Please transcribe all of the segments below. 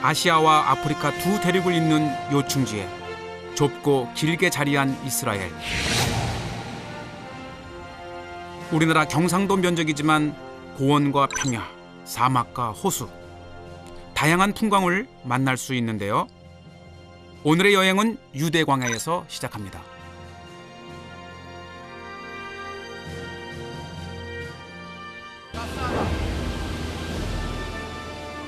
아시아와 아프리카 두 대륙을 잇는 요충지에 좁고 길게 자리한 이스라엘. 우리나라 경상도 면적이지만 고원과 평야, 사막과 호수, 다양한 풍광을 만날 수 있는데요. 오늘의 여행은 유대 광야에서 시작합니다.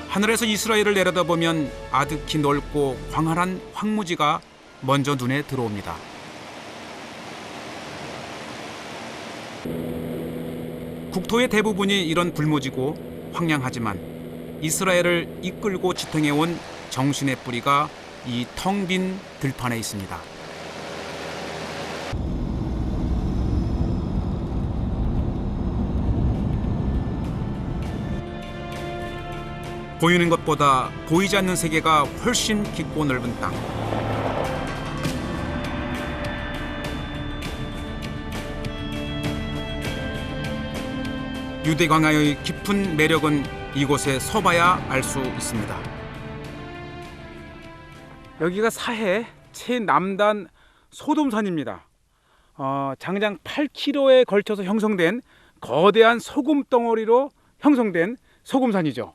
하늘에서 이스라엘을 내려다보면 아득히 넓고 광활한 황무지가 먼저 눈에 들어옵니다. 국토의 대부분이 이런 불모지고 황량하지만 이스라엘을 이끌고 지탱해온 정신의 뿌리가 이 텅 빈 들판에 있습니다. 보이는 것보다 보이지 않는 세계가 훨씬 깊고 넓은 땅. 유대 광야의 깊은 매력은 이곳에 서봐야 알 수 있습니다. 여기가 사해 최남단 소돔산입니다. 장장 8km에 걸쳐서 형성된 거대한 소금 덩어리로 형성된 소금산이죠.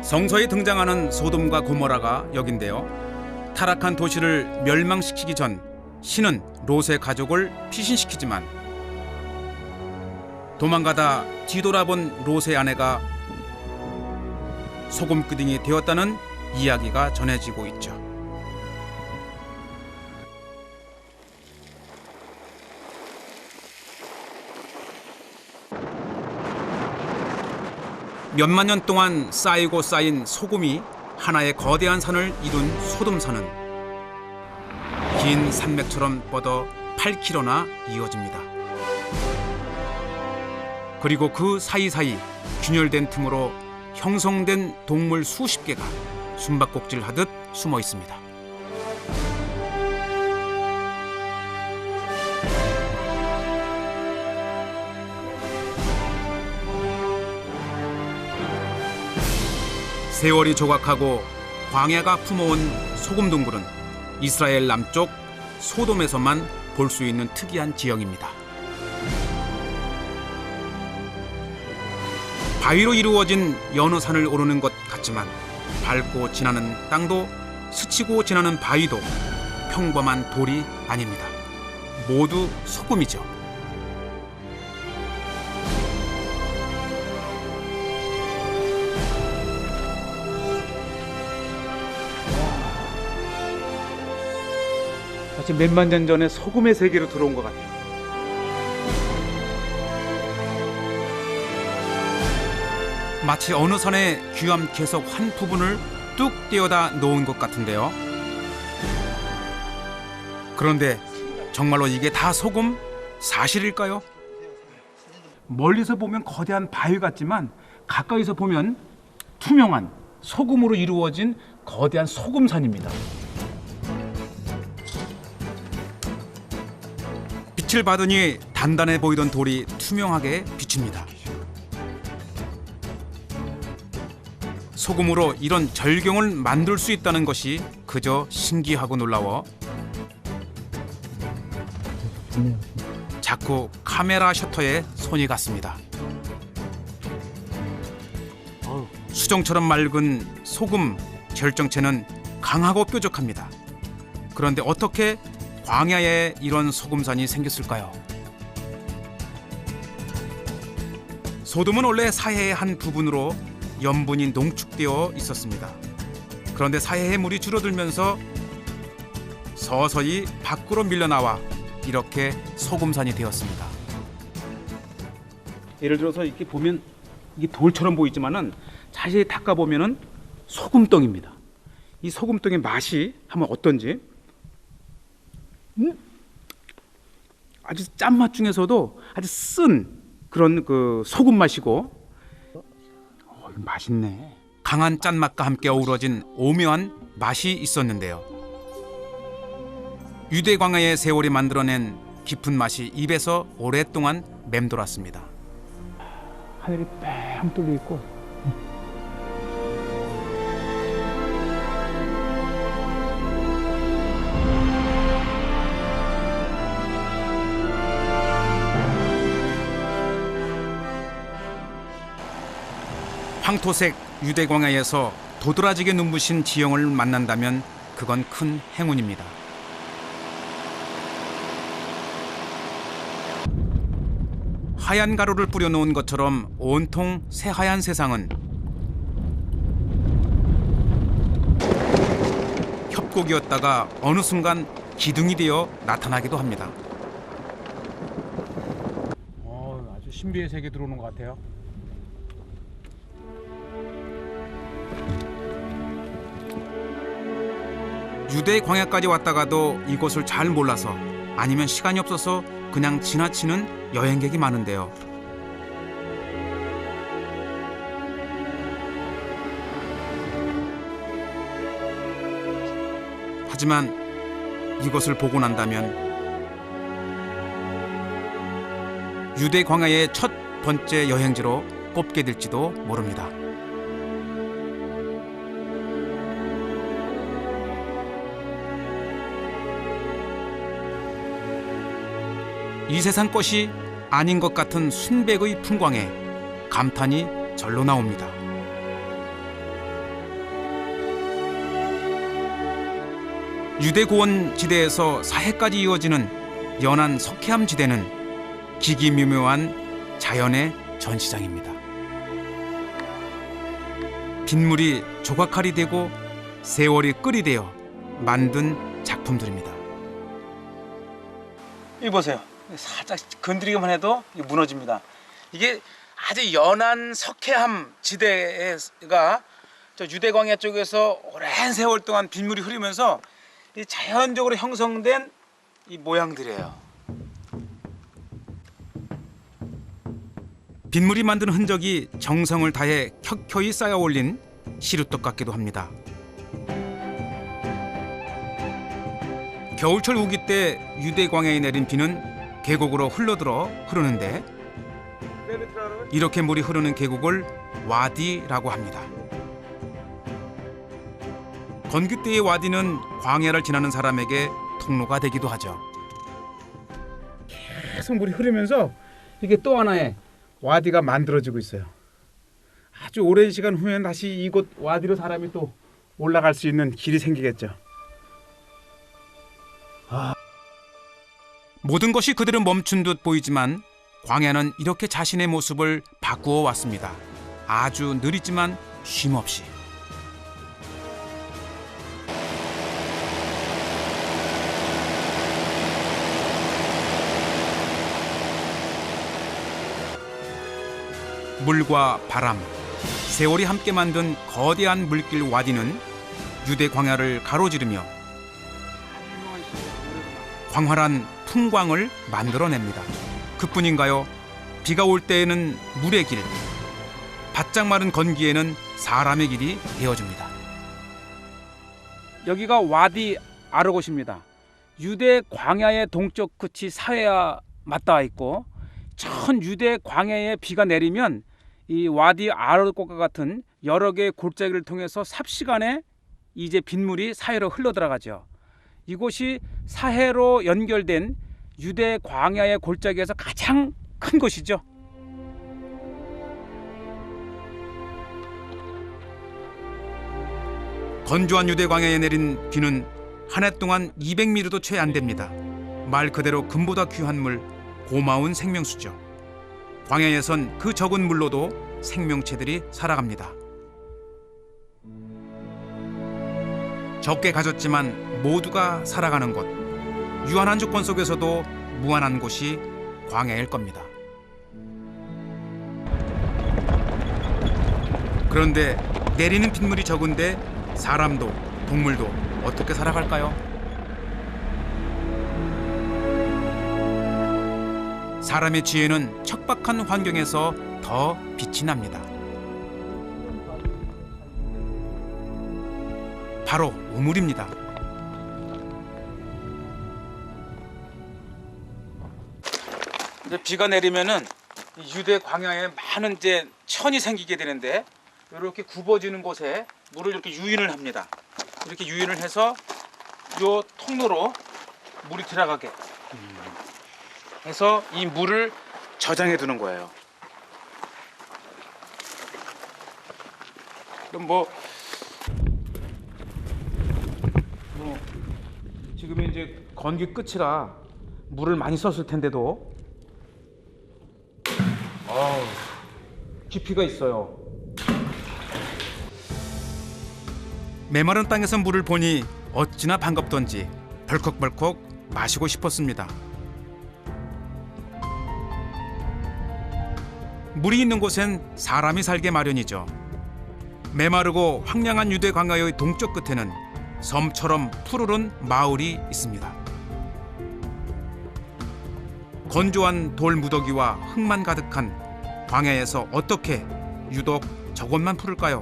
성서에 등장하는 소돔과 고모라가 여긴데요. 타락한 도시를 멸망시키기 전 신은 롯의 가족을 피신시키지만 도망가다 뒤돌아본 롯의 아내가 소금기둥이 되었다는 이야기가 전해지고 있죠. 몇만 년 동안 쌓이고 쌓인 소금이 하나의 거대한 산을 이룬 소돔산은 긴 산맥처럼 뻗어 8km나 이어집니다. 그리고 그 사이사이 균열된 틈으로 형성된 동물 수십 개가 숨바꼭질하듯 숨어 있습니다. 세월이 조각하고 광야가 품어온 소금 동굴은 이스라엘 남쪽 소돔에서만 볼 수 있는 특이한 지형입니다. 바위로 이루어진 여느 산을 오르는 것 같지만 밟고 지나는 땅도 스치고 지나는 바위도 평범한 돌이 아닙니다. 모두 소금이죠. 마치 몇만 년 전에 소금의 세계로 들어온 것 같아요. 마치 어느 산의 귀암캐석 한 부분을 뚝 떼어다 놓은 것 같은데요. 그런데 정말로 이게 다 소금? 사실일까요? 멀리서 보면 거대한 바위 같지만 가까이서 보면 투명한 소금으로 이루어진 거대한 소금산입니다. 빛을 받으니 단단해 보이던 돌이 투명하게 비칩니다. 소금으로 이런 절경을 만들 수 있다는 것이 그저 신기하고 놀라워 자꾸 카메라 셔터에 손이 갔습니다. 수정처럼 맑은 소금 결정체는 강하고 뾰족합니다. 그런데 어떻게 광야에 이런 소금산이 생겼을까요? 소돔은 원래 사해의 한 부분으로 염분이 농축되어 있었습니다. 그런데 사해의 물이 줄어들면서 서서히 밖으로 밀려나와 이렇게 소금산이 되었습니다. 예를 들어서 이렇게 보면 이게 돌처럼 보이지만은 자세히 닦아 보면은 소금덩입니다. 이 소금덩의 맛이 한번 어떤지. 아주 짠맛 중에서도 아주 쓴 그런 그 소금 맛이고, 맛있네. 강한 짠맛과 함께 어우러진 오묘한 맛이 있었는데요. 유대 광야의 세월이 만들어낸 깊은 맛이 입에서 오랫동안 맴돌았습니다. 하늘이 뺑 뚫려 있고 황토색 유대 광야에서 도드라지게 눈부신 지형을 만난다면 그건 큰 행운입니다. 하얀 가루를 뿌려놓은 것처럼 온통 새하얀 세상은 협곡이었다가 어느 순간 기둥이 되어 나타나기도 합니다. 아주 신비의 세계 들어오는 것 같아요. 유대 광야까지 왔다가도 이곳을 잘 몰라서 아니면 시간이 없어서 그냥 지나치는 여행객이 많은데요. 하지만 이것을 보고 난다면 유대 광야의 첫 번째 여행지로 꼽게 될지도 모릅니다. 이 세상 것이 아닌 것 같은 순백의 풍광에 감탄이 절로 나옵니다. 유대 고원 지대에서 사해까지 이어지는 연안 석회암 지대는 기기묘묘한 자연의 전시장입니다. 빗물이 조각칼이 되고 세월이 끌이 되어 만든 작품들입니다. 이 보세요. 살짝 건드리기만 해도 무너집니다. 이게 아주 연안 석회암 지대가 저 유대광야 쪽에서 오랜 세월 동안 빗물이 흐르면서 이 자연적으로 형성된 이 모양들이에요. 빗물이 만든 흔적이 정성을 다해 켜켜이 쌓여 올린 시루떡 같기도 합니다. 겨울철 우기 때 유대광야에 내린 비는 계곡으로 흘러들어 흐르는데 이렇게 물이 흐르는 계곡을 와디라고 합니다. 건기때의 와디는 광야를 지나는 사람에게 통로가 되기도 하죠. 계속 물이 흐르면서 이게 또 하나의 와디가 만들어지고 있어요. 아주 오랜 시간 후면 다시 이곳 와디로 사람이 또 올라갈 수 있는 길이 생기겠죠. 모든 것이 그대로 멈춘 듯 보이지만 광야는 이렇게 자신의 모습을 바꾸어 왔습니다. 아주 느리지만 쉼없이. 물과 바람, 세월이 함께 만든 거대한 물길 와디는 유대 광야를 가로지르며 광활한 풍광을 만들어냅니다. 그뿐인가요? 비가 올 때에는 물의 길, 바짝 마른 건기에는 사람의 길이 되어줍니다. 여기가 와디 아르곳입니다. 유대 광야의 동쪽 끝이 사해와 맞닿아 있고 전 유대 광야에 비가 내리면 이 와디 아르곳과 같은 여러 개의 골짜기를 통해서 삽시간에 이제 빗물이 사해로 흘러들어가죠. 이곳이 사해로 연결된 유대 광야의 골짜기에서 가장 큰 곳이죠. 건조한 유대 광야에 내린 비는 한 해 동안 200mm도 채 안 됩니다. 말 그대로 금보다 귀한 물, 고마운 생명수죠. 광야에선 그 적은 물로도 생명체들이 살아갑니다. 적게 가졌지만 모두가 살아가는 곳, 유한한 조건 속에서도 무한한 곳이 광야일 겁니다. 그런데 내리는 빗물이 적은데 사람도 동물도 어떻게 살아갈까요? 사람의 지혜는 척박한 환경에서 더 빛이 납니다. 바로 우물입니다. 이제 비가 내리면은 이 유대 광야에 많은 이제 천이 생기게 되는데 이렇게 굽어지는 곳에 물을 이렇게 유인을 합니다. 이렇게 유인을 해서 요 통로로 물이 들어가게 해서 이 물을 저장해 두는 거예요. 그럼 지금 이제 건기 끝이라 물을 많이 썼을 텐데도 깊이가 있어요. 메마른 땅에서 물을 보니 어찌나 반갑던지 벌컥벌컥 마시고 싶었습니다. 물이 있는 곳엔 사람이 살게 마련이죠. 메마르고 황량한 유대 광야의 동쪽 끝에는 섬처럼 푸르른 마을이 있습니다. 건조한 돌 무더기와 흙만 가득한 광야에서 어떻게 유독 저것만 푸를까요?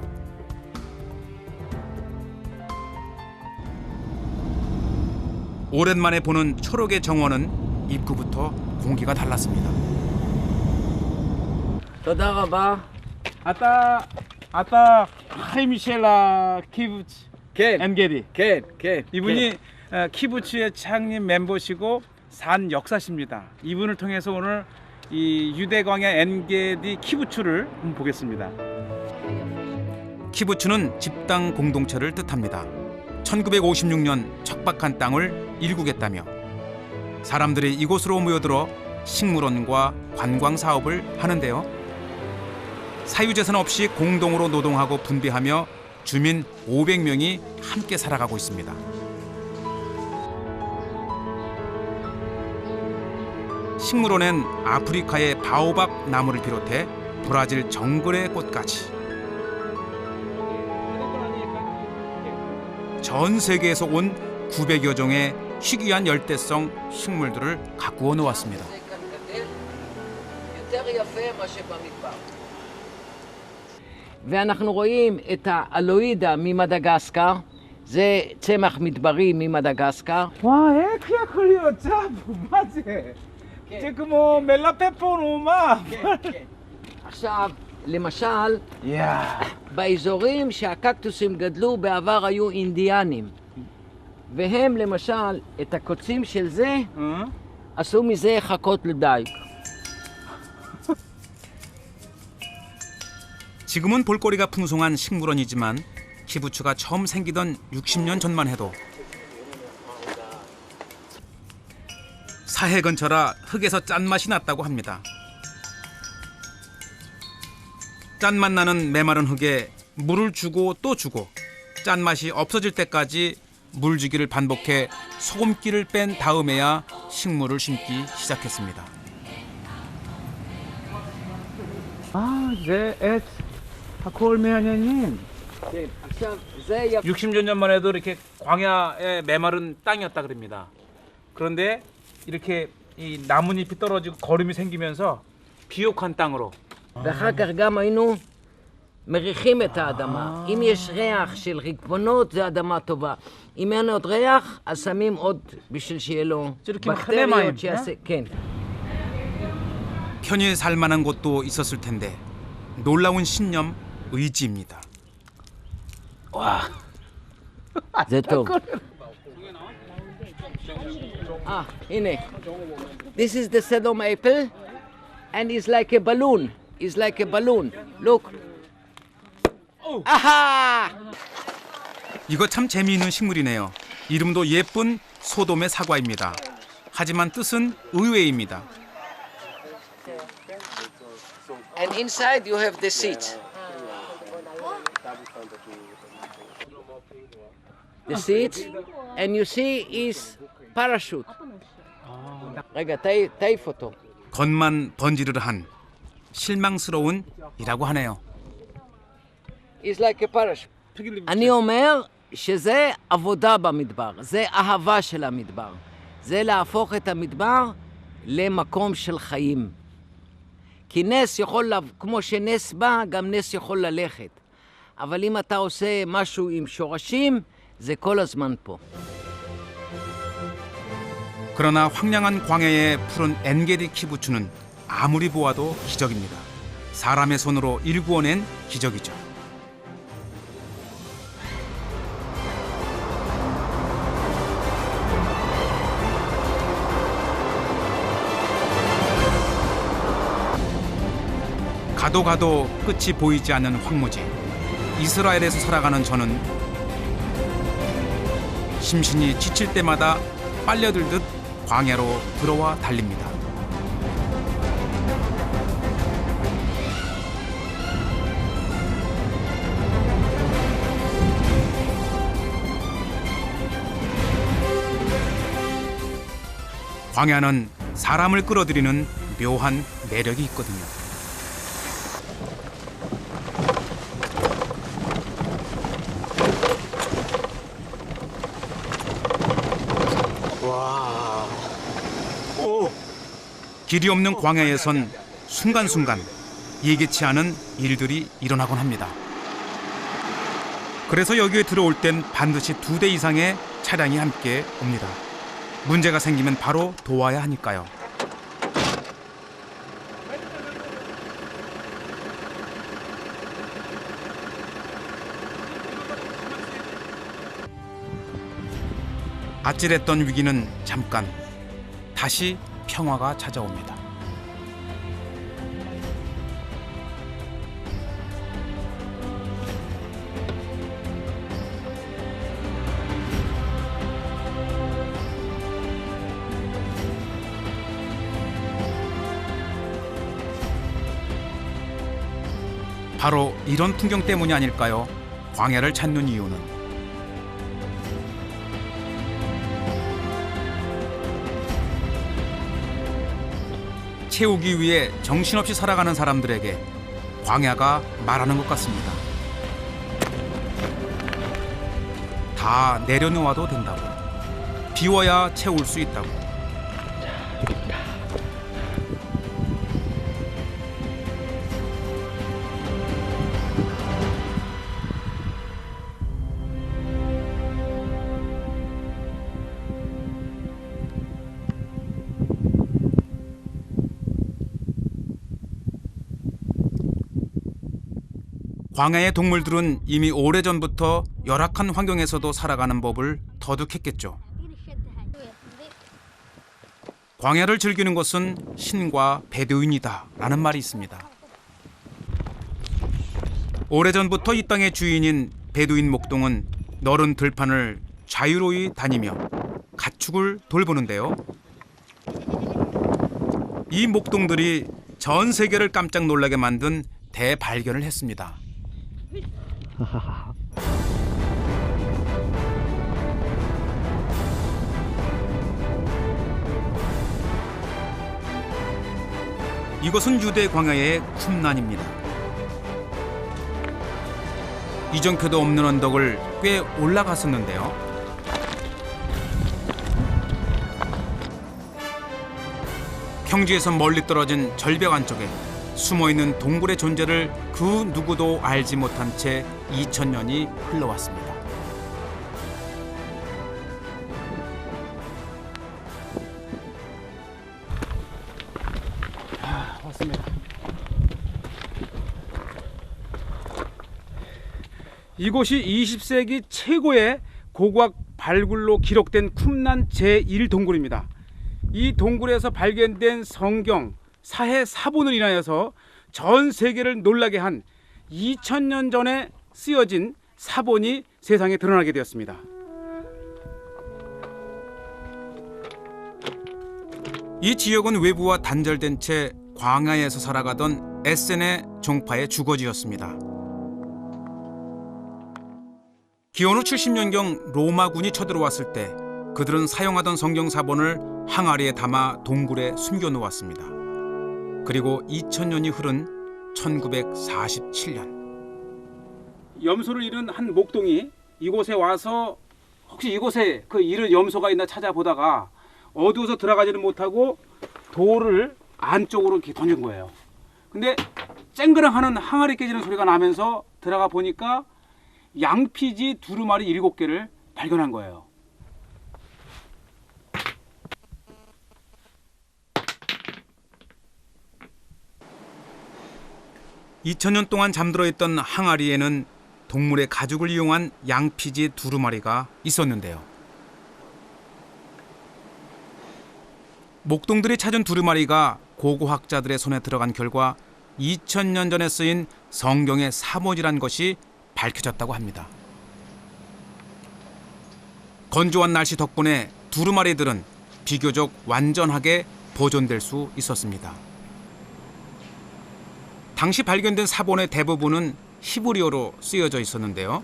오랜만에 보는 초록의 정원은 입구부터 공기가 달랐습니다. תודה רבה. 아따 하이미셸라 키부츠 כן, 엔게디. כן, כן. 이분이 키부츠의 창립 멤버시고 산 역사십니다. 이분을 통해서 오늘 이 유대 광야 엔게디 키부츠를 한번 보겠습니다. 키부츠는 집단 공동체를 뜻합니다. 1956년 척박한 땅을 일구겠다며 사람들이 이곳으로 모여들어 식물원과 관광 사업을 하는데요. 사유재산 없이 공동으로 노동하고 분배하며 주민 500명이 함께 살아가고 있습니다. 식물원엔 아프리카의 바오밥 나무를 비롯해 브라질 정글의 꽃까지 전 세계에서 온 900여 종의 희귀한 열대성 식물들을 가꾸어 놓았습니다. יותר יפה מה שבמדבר. ואנחנו רואים את האלוהידה ממדגסקר, זה צמח מדברי ממדגסקר. 와, 그야 클리어 짜 맞지? 이제 그뭐 멜라페포노마. עכשיו, למשל, 이야. באזורים שהקקטוסים גדלו בעבר היו אינדיאנים. והם למשל, את הקוצים של זה, 응? עשו מזה חכות לדייג. 지금은 볼거리가 풍성한 식물원이지만 키부츠가 처음 생기던 60년 전만 해도 사해 근처라 흙에서 짠맛이 났다고 합니다. 짠맛 나는 메마른 흙에 물을 주고 또 주고 짠맛이 없어질 때까지 물 주기를 반복해 소금기를 뺀 다음에야 식물을 심기 시작했습니다. 아, 제 하콜 메아냐님. כן, עכשיו, זה יפה. 60년 전만 해도 이렇게 광야의 메마른 땅이었다 그럽니다. 그런데 이렇게 이 나뭇잎이 떨어지고 거름이 생기면서 비옥한 땅으로 ואחר כך גם היינו מריחים את האדמה. אם יש ריח של רקפונות, זה אדמה טובה. אם אין עוד ריח, אז שמים עוד בשביל שיהיה לו 저렇게 מחנה מים, בקטריות שיעשה... כן. 편히 살 만한 곳도 있었을 텐데 놀라운 신념, 의지입니다. זה טוב. הנה. This is the Sodom apple, and it's like a balloon. It's like a balloon. Look. 아하! 이거 참 재미있는 식물이네요. 이름도 예쁜 소돔의 사과입니다. 하지만 뜻은 의외입니다. And inside you have the seeds. The seeds, and you see is parachute. רגע, תעיף אותו. 겉만 번지르르한 실망스러운 이라고 하네요. It's like a parachute. אני אומר שזה עבודה במדבר, זה אהבה של המדבר. זה להפוך את המדבר למקום של חיים. כי נס יכול, כמו שנס בא, גם נס יכול ללכת. אבל אם אתה עושה משהו עם שורשים, זה כל הזמן פה. 그러나 황량한 광야의 푸른 엔게리 키부츠는 아무리 보아도 기적입니다. 사람의 손으로 일구어낸 기적이죠. 가도 가도 끝이 보이지 않는 황무지. 이스라엘에서 살아가는 저는 심신이 지칠 때마다 빨려들듯 광야로 들어와 달립니다. 광야는 사람을 끌어들이는 묘한 매력이 있거든요. 길이 없는 광야에선 순간순간 예기치 않은 일들이 일어나곤 합니다. 그래서 여기에 들어올 땐 반드시 2대 이상의 차량이 함께 옵니다. 문제가 생기면 바로 도와야 하니까요. 아찔했던 위기는 잠깐, 다시 평화가 찾아옵니다. 바로 이런 풍경 때문이 아닐까요? 광야를 찾는 이유는. 채우기 위해 정신없이 살아가는 사람들에게 광야가 말하는 것 같습니다. 다 내려놓아도 된다고. 비워야 채울 수 있다고. 광야의 동물들은 이미 오래전부터 열악한 환경에서도 살아가는 법을 터득했겠죠. 광야를 즐기는 것은 신과 베두인이다 라는 말이 있습니다. 오래전부터 이 땅의 주인인 베두인 목동은 너른 들판을 자유로이 다니며 가축을 돌보는데요. 이 목동들이 전 세계를 깜짝 놀라게 만든 대발견을 했습니다. 이것은 유대 광야의 쿰란입니다. 이정표도 없는 언덕을 꽤 올라갔었는데요. 평지에서 멀리 떨어진 절벽 안쪽에 숨어있는 동굴의 존재를 그 누구도 알지 못한 채 2000년이 흘러왔습니다. 왔습니다. 이곳이 20세기 최고의 고고학 발굴로 기록된 쿰란 제1동굴입니다. 이 동굴에서 발견된 성경, 사해 사본을 인하여서 전 세계를 놀라게 한 2000년 전에 쓰여진 사본이 세상에 드러나게 되었습니다. 이 지역은 외부와 단절된 채 광야에서 살아가던 에센의 종파의 주거지였습니다. 기원 후 70년경 로마군이 쳐들어왔을 때 그들은 사용하던 성경 사본을 항아리에 담아 동굴에 숨겨놓았습니다. 그리고 2000년이 흐른 1947년. 염소를 잃은 한 목동이 이곳에 와서 혹시 이곳에 그 잃은 염소가 있나 찾아보다가 어두워서 들어가지는 못하고 돌을 안쪽으로 이렇게 던진 거예요. 근데 쨍그랑하는 항아리 깨지는 소리가 나면서 들어가 보니까 양피지 두루마리 7개를 발견한 거예요. 2000년 동안 잠들어 있던 항아리에는 동물의 가죽을 이용한 양피지 두루마리가 있었는데요. 목동들이 찾은 두루마리가 고고학자들의 손에 들어간 결과 2000년 전에 쓰인 성경의 사본이란 것이 밝혀졌다고 합니다. 건조한 날씨 덕분에 두루마리들은 비교적 완전하게 보존될 수 있었습니다. 당시 발견된 사본의 대부분은 히브리어로 쓰여져 있었는데요.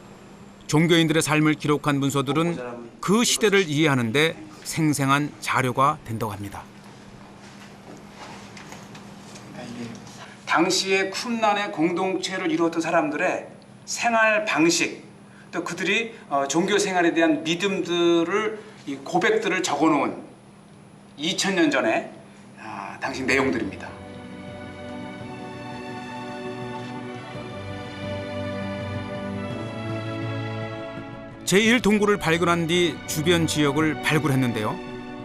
종교인들의 삶을 기록한 문서들은 그 시대를 이해하는 데 생생한 자료가 된다고 합니다. 당시의 쿰란의 공동체를 이루었던 사람들의 생활 방식, 또 그들이 종교 생활에 대한 믿음들을, 이 고백들을 적어놓은 2000년 전에 당시 내용들입니다. 제1동굴을 발견한 뒤 주변 지역을 발굴했는데요.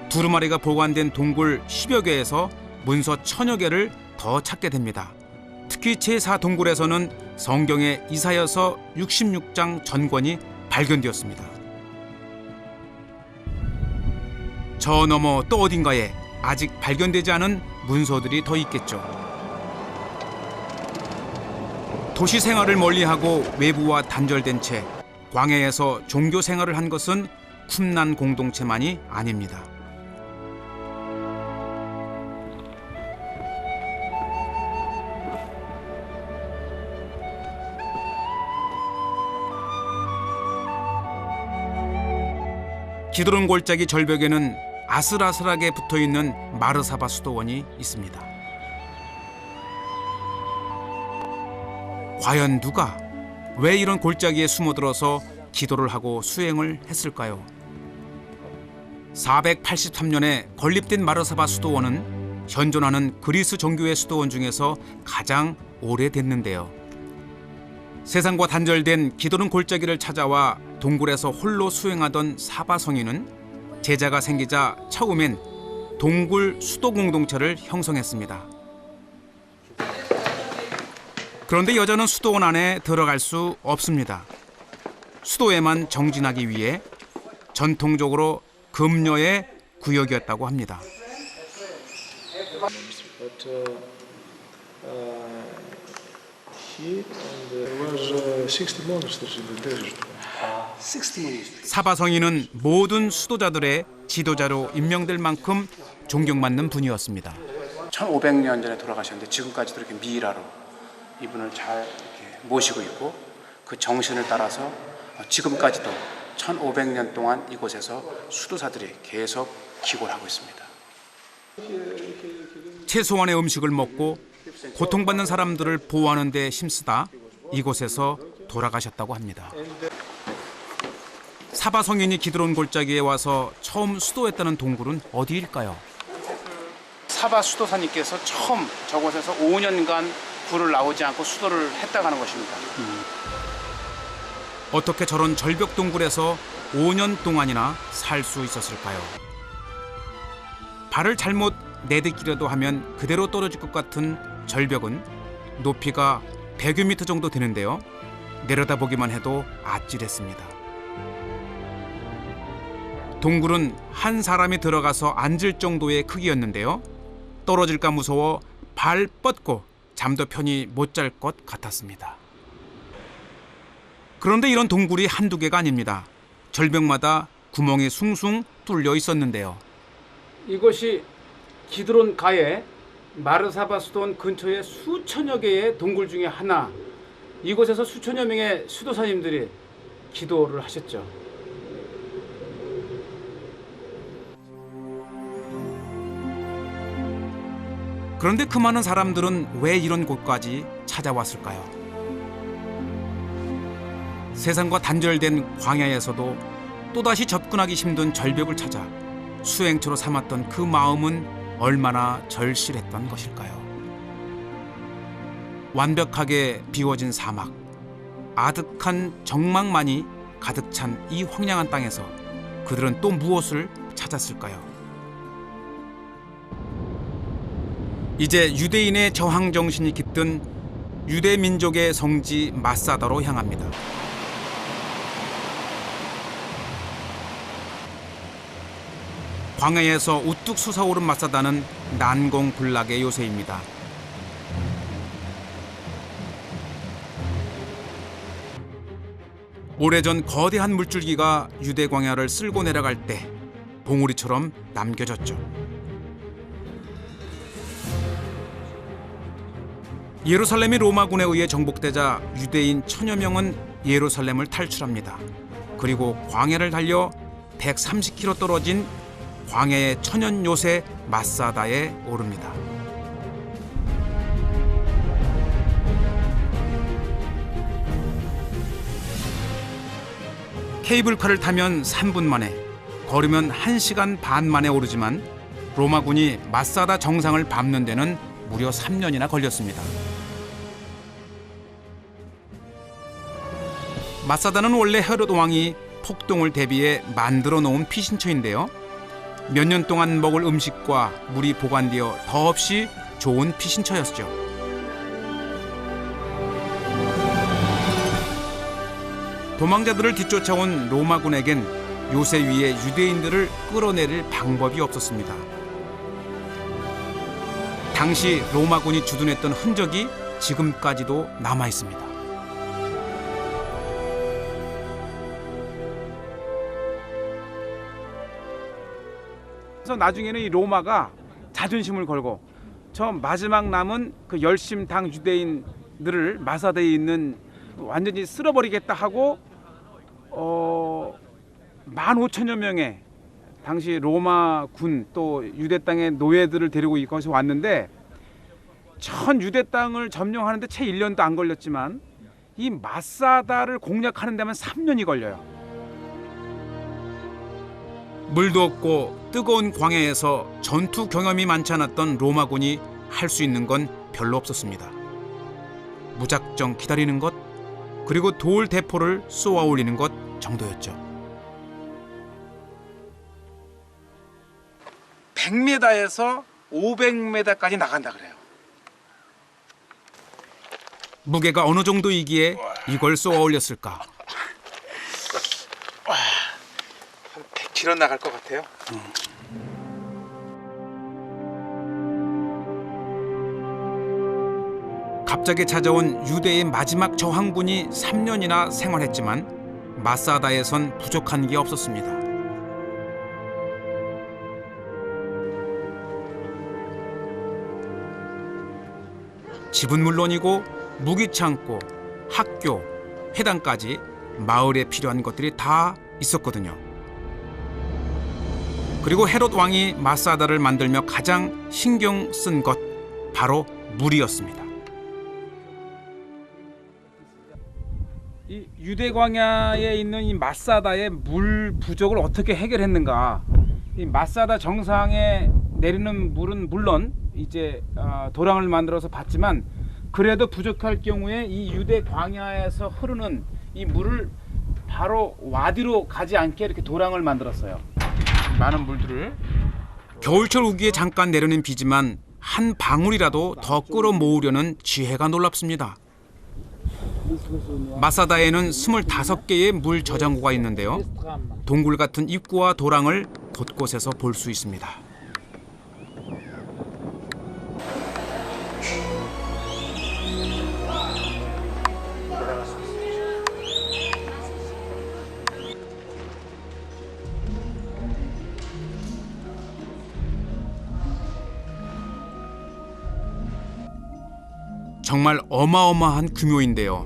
두루마리가 보관된 동굴 10여 개에서 문서 1000여 개를 더 찾게 됩니다. 특히 제4동굴에서는 성경의 이사야서 66장 전권이 발견되었습니다. 저 너머 또 어딘가에 아직 발견되지 않은 문서들이 더 있겠죠. 도시 생활을 멀리하고 외부와 단절된 채 광야에서 종교 생활을 한 것은 쿰란 공동체만이 아닙니다. 기드론 골짜기 절벽에는 아슬아슬하게 붙어있는 마르사바 수도원이 있습니다. 과연 누가 왜 이런 골짜기에 숨어들어서 기도를 하고 수행을 했을까요? 483년에 건립된 마르사바 수도원은 현존하는 그리스 종교의 수도원 중에서 가장 오래됐는데요. 세상과 단절된 기도는 골짜기를 찾아와 동굴에서 홀로 수행하던 사바 성인은 제자가 생기자 처음엔 동굴 수도 공동체를 형성했습니다. 그런데 여자는 수도원 안에 들어갈 수 없습니다. 수도에만 정진하기 위해 전통적으로 금녀의 구역이었다고 합니다. 사바 성인은 모든 수도자들의 지도자로 임명될 만큼 존경받는 분이었습니다. 1500년 전에 돌아가셨는데 지금까지도 이렇게 미이라로 이분을 잘 이렇게 모시고 있고, 그 정신을 따라서 지금까지도 1500년 동안 이곳에서 수도사들이 계속 기고를 하고 있습니다. 최소한의 음식을 먹고 고통받는 사람들을 보호하는 데 힘쓰다 이곳에서 돌아가셨다고 합니다. 사바 성인이 기드론 골짜기에 와서 처음 수도했다는 동굴은 어디일까요? 사바 수도사님께서 처음 저곳에서 5년간 불을 나오지 않고 수도를 했다고 하는 것입니다. 어떻게 저런 절벽 동굴에서 5년 동안이나 살 수 있었을까요? 발을 잘못 내딛기라도 하면 그대로 떨어질 것 같은 절벽은 높이가 100여 미터 정도 되는데요. 내려다보기만 해도 아찔했습니다. 동굴은 한 사람이 들어가서 앉을 정도의 크기였는데요. 떨어질까 무서워 발 뻗고 잠도 편히 못 잘 것 같았습니다. 그런데 이런 동굴이 한두 개가 아닙니다. 절벽마다 구멍이 숭숭 뚫려 있었는데요. 이것이 기드론 가에 마르사바 수도원 근처의 수천여 개의 동굴 중에 하나. 이곳에서 수천여 명의 수도사님들이 기도를 하셨죠. 그런데 그 많은 사람들은 왜 이런 곳까지 찾아왔을까요? 세상과 단절된 광야에서도 또다시 접근하기 힘든 절벽을 찾아 수행처로 삼았던 그 마음은 얼마나 절실했던 것일까요? 완벽하게 비워진 사막, 아득한 정막만이 가득 찬 이 황량한 땅에서 그들은 또 무엇을 찾았을까요? 이제 유대인의 저항 정신이 깃든 유대 민족의 성지 마사다로 향합니다. 광야에서 우뚝 솟아오른 마사다는 난공불락의 요새입니다. 오래전 거대한 물줄기가 유대 광야를 쓸고 내려갈 때 봉우리처럼 남겨졌죠. 예루살렘이 로마군에 의해 정복되자 유대인 천여 명은 예루살렘을 탈출합니다. 그리고 광야를 달려 130km 떨어진 광야의 천연 요새 마사다에 오릅니다. 케이블카를 타면 3분 만에, 걸으면 1시간 반 만에 오르지만 로마군이 마사다 정상을 밟는 데는 무려 3년이나 걸렸습니다. 마사다는 원래 헤롯 왕이 폭동을 대비해 만들어 놓은 피신처인데요. 몇 년 동안 먹을 음식과 물이 보관되어 더없이 좋은 피신처였죠. 도망자들을 뒤쫓아온 로마군에겐 요새 위에 유대인들을 끌어내릴 방법이 없었습니다. 당시 로마군이 주둔했던 흔적이 지금까지도 남아 있습니다. 그래서 나중에는 이 로마가 자존심을 걸고 저 마지막 남은 그 열심당 유대인들을 마사다에 있는 완전히 쓸어버리겠다 하고 15,000여 명의 당시 로마 군 또 유대 땅의 노예들을 데리고 이것이 왔는데 전 유대 땅을 점령하는데 채 1년도 안 걸렸지만 이 마사다를 공략하는 데만 3년이 걸려요. 물도 없고 뜨거운 광야에서 전투 경험이 많지 않았던 로마군이 할 수 있는 건 별로 없었습니다. 무작정 기다리는 것, 그리고 돌 대포를 쏘아 올리는 것 정도였죠. 100m에서 500m까지 나간다 그래요. 무게가 어느 정도이기에 이걸 쏘아 올렸을까? 한 100km 나갈 것 같아요. 갑자기 찾아온 유대의 마지막 저항군이 3년이나 생활했지만 마사다에선 부족한 게 없었습니다. 집은 물론이고 무기창고, 학교, 회당까지 마을에 필요한 것들이 다 있었거든요. 그리고 헤롯 왕이 마사다를 만들며 가장 신경 쓴 것, 바로 물이었습니다. 이 유대 광야에 있는 이 마사다의 물 부족을 어떻게 해결했는가? 이 마사다 정상에 내리는 물은 물론 이제 도랑을 만들어서 받지만 그래도 부족할 경우에 이 유대 광야에서 흐르는 이 물을 바로 와디로 가지 않게 이렇게 도랑을 만들었어요. 많은 물들을. 겨울철 우기에 잠깐 내리는 비지만 한 방울이라도 더 끌어모으려는 지혜가 놀랍습니다. 마사다에는 25개의 물 저장고가 있는데요. 동굴 같은 입구와 도랑을 곳곳에서 볼 수 있습니다. 정말 어마어마한 규모인데요.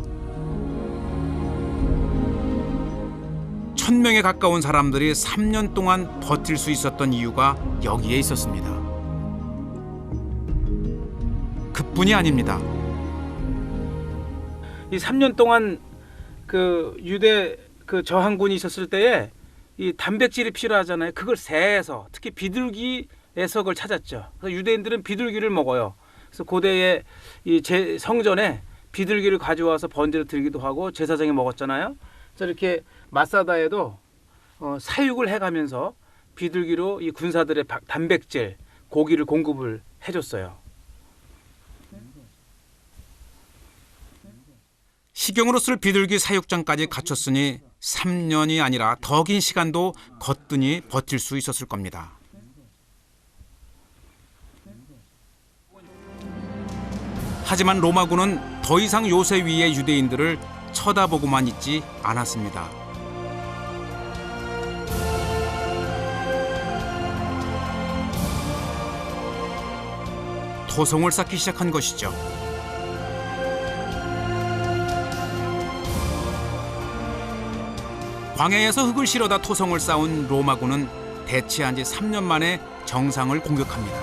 1000명에 가까운 사람들이 3년 동안 버틸 수 있었던 이유가 여기에 있었습니다. 그뿐이 아닙니다. 이 3년 동안 그 유대 그 저항군이 있었을 때에 이 단백질이 필요하잖아요. 그걸 새에서 특히 비둘기에서 그걸 찾았죠. 그래서 유대인들은 비둘기를 먹어요. 그래서 고대에 이 성전에 비둘기를 가져와서 번제를 드리기도 하고 제사장이 먹었잖아요. 그래서 이렇게 마사다에도 사육을 해가면서 비둘기로 이 군사들의 단백질, 고기를 공급을 해줬어요. 식용으로 쓸 비둘기 사육장까지 갖췄으니 3년이 아니라 더 긴 시간도 거뜬히 버틸 수 있었을 겁니다. 하지만 로마군은 더 이상 요새 위의 유대인들을 쳐다보고만 있지 않았습니다. 토성을 쌓기 시작한 것이죠. 광야에서 흙을 실어다 토성을 쌓은 로마군은 대치한 지 3년 만에 정상을 공격합니다.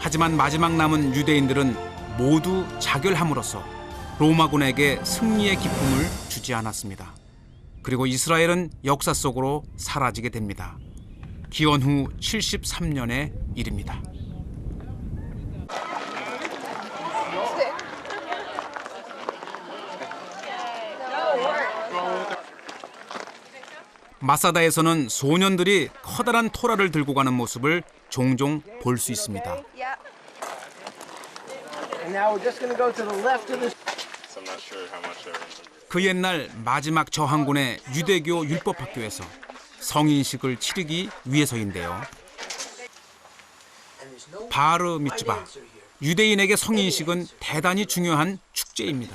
하지만 마지막 남은 유대인들은 모두 자결함으로써 로마군에게 승리의 기쁨을 주지 않았습니다. 그리고 이스라엘은 역사 속으로 사라지게 됩니다. 기원 후 73년의 일입니다. 마사다에서는 소년들이 커다란 토라를 들고 가는 모습을 종종 볼 수 있습니다. 그 옛날 마지막 저항군의 유대교 율법학교에서 성인식을 치르기 위해서인데요. 바르 미츠바, 유대인에게 성인식은 대단히 중요한 축제입니다.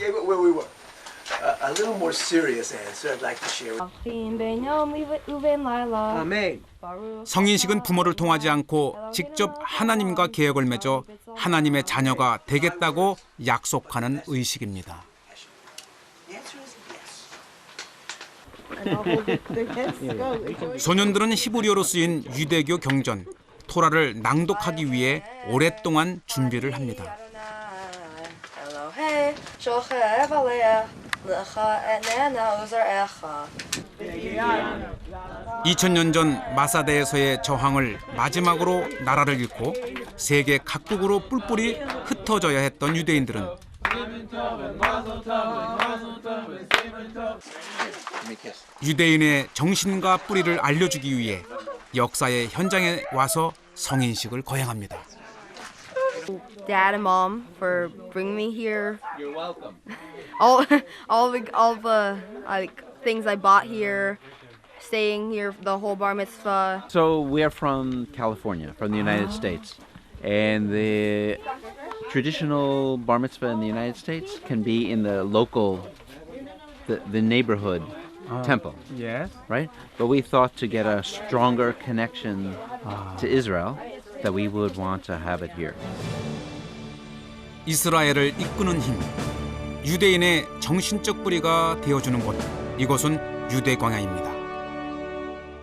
A little more serious answer I'd like to share. 성인식은 부모를 통하지 않고 직접 하나님과 계약을 맺어 하나님의 자녀가 되겠다고 약속하는 의식입니다. 소년들은 히브리어로 쓰인 유대교 경전, 토라를 낭독하기 위해 오랫동안 준비를 합니다. 2000년 전 마사대에서의 저항을 마지막으로 나라를 잃고 세계 각국으로 뿔뿔이 흩어져야 했던 유대인들은 유대인의 정신과 뿌리를 알려주기 위해 역사의 현장에 와서 성인식을 거행합니다. Dad and Mom for bringing me here. You're welcome. all the like things I bought here, staying here the whole bar mitzvah. So we are from California, from the United States, and the traditional bar mitzvah in the United States can be in the local, the neighborhood temple, Yes. right? But we thought to get a stronger connection to Israel, that we would want to have it here. 이스라엘을 이끄는 힘, 유대인의 정신적 뿌리가 되어주는 곳, 이곳은 유대 광야입니다.